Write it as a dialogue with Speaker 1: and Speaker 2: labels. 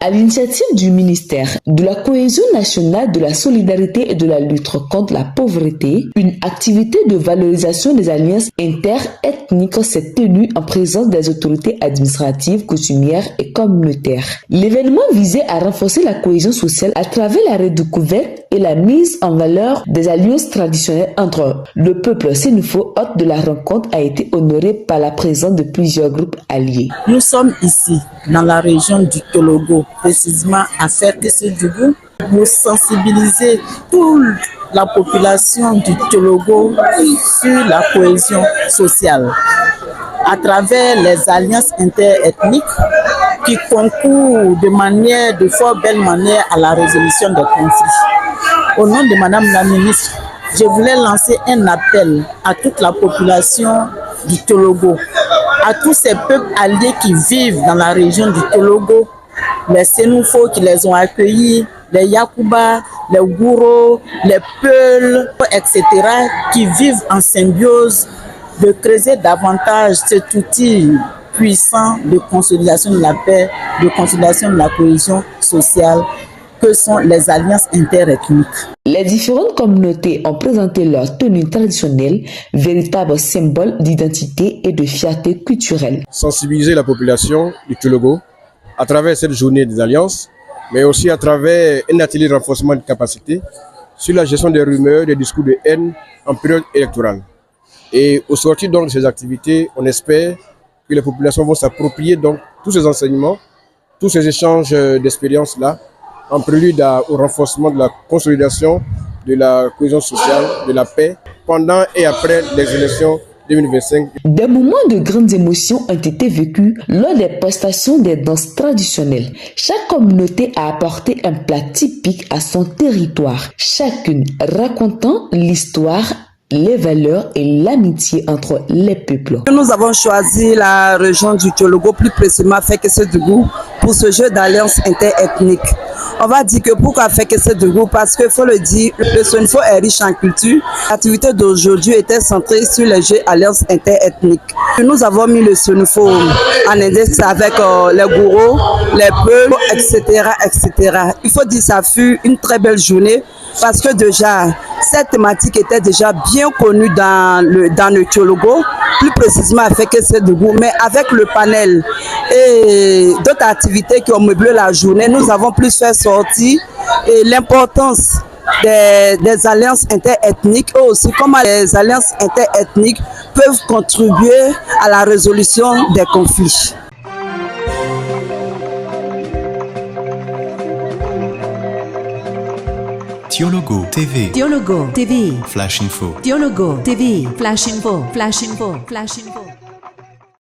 Speaker 1: À l'initiative du ministère de la Cohésion nationale, de la solidarité et de la lutte contre la pauvreté, une activité de valorisation des alliances interethniques s'est tenue en présence des autorités administratives, coutumières et communautaires. L'événement visait à renforcer la cohésion sociale à travers la redécouverte et la mise en valeur des alliances traditionnelles entre le peuple sénoufo. Hôte de la rencontre a été honoré par la présence de plusieurs groupes alliés.
Speaker 2: Nous sommes ici, dans la région du Tologo, précisément à Ferkessédougou, pour sensibiliser toute la population du Tologo sur la cohésion sociale à travers les alliances interethniques qui concourent de fort belle manière à la résolution des conflits. Au nom de Madame la ministre, je voulais lancer un appel à toute la population du Tologo, à tous ces peuples alliés qui vivent dans la région du Tologo, les Sénoufos qui les ont accueillis, les Yakuba, les Gouro, les Peuls, etc., qui vivent en symbiose, de creuser davantage cet outil puissant de consolidation de la paix, de consolidation de la cohésion sociale, que sont les alliances interethniques.
Speaker 1: Les différentes communautés ont présenté leur tenue traditionnelle, véritable symbole d'identité et de fierté culturelle.
Speaker 3: Sensibiliser la population du Tologo à travers cette journée des alliances, mais aussi à travers un atelier de renforcement de capacité sur la gestion des rumeurs, des discours de haine en période électorale. Et au sortir donc de ces activités, on espère que les populations vont s'approprier donc tous ces enseignements, tous ces échanges d'expériences-là, en prélude au renforcement de la consolidation de la cohésion sociale, de la paix, pendant et après les élections 2025.
Speaker 1: Des moments de grandes émotions ont été vécus lors des prestations des danses traditionnelles. Chaque communauté a apporté un plat typique à son territoire, chacune racontant l'histoire, les valeurs et l'amitié entre les peuples.
Speaker 4: Nous avons choisi la région du Tologo, plus précisément Ferkessédougou, pour ce jeu d'alliance interethnique. On va dire que pourquoi Ferkessédougou? Parce qu'il faut le dire, le Sénoufo est riche en culture. L'activité d'aujourd'hui était centrée sur les jeux d'alliance interethnique. Nous avons mis le Sénoufo en index avec les Gouro, les Peuls, etc., etc. Il faut dire que ça fut une très belle journée parce que déjà, cette thématique était déjà bien connue dans le Tologo, plus précisément à Ferkessédougou, mais avec le panel et d'autres activités qui ont meublé la journée, nous avons plus fait sortir et l'importance des alliances interethniques et aussi comment les alliances interethniques peuvent contribuer à la résolution des conflits.
Speaker 5: Tiologo TV.
Speaker 6: Tiologo TV.
Speaker 5: Flash Info.
Speaker 6: Tiologo TV. Flash Info. Flash Info. Flash Info.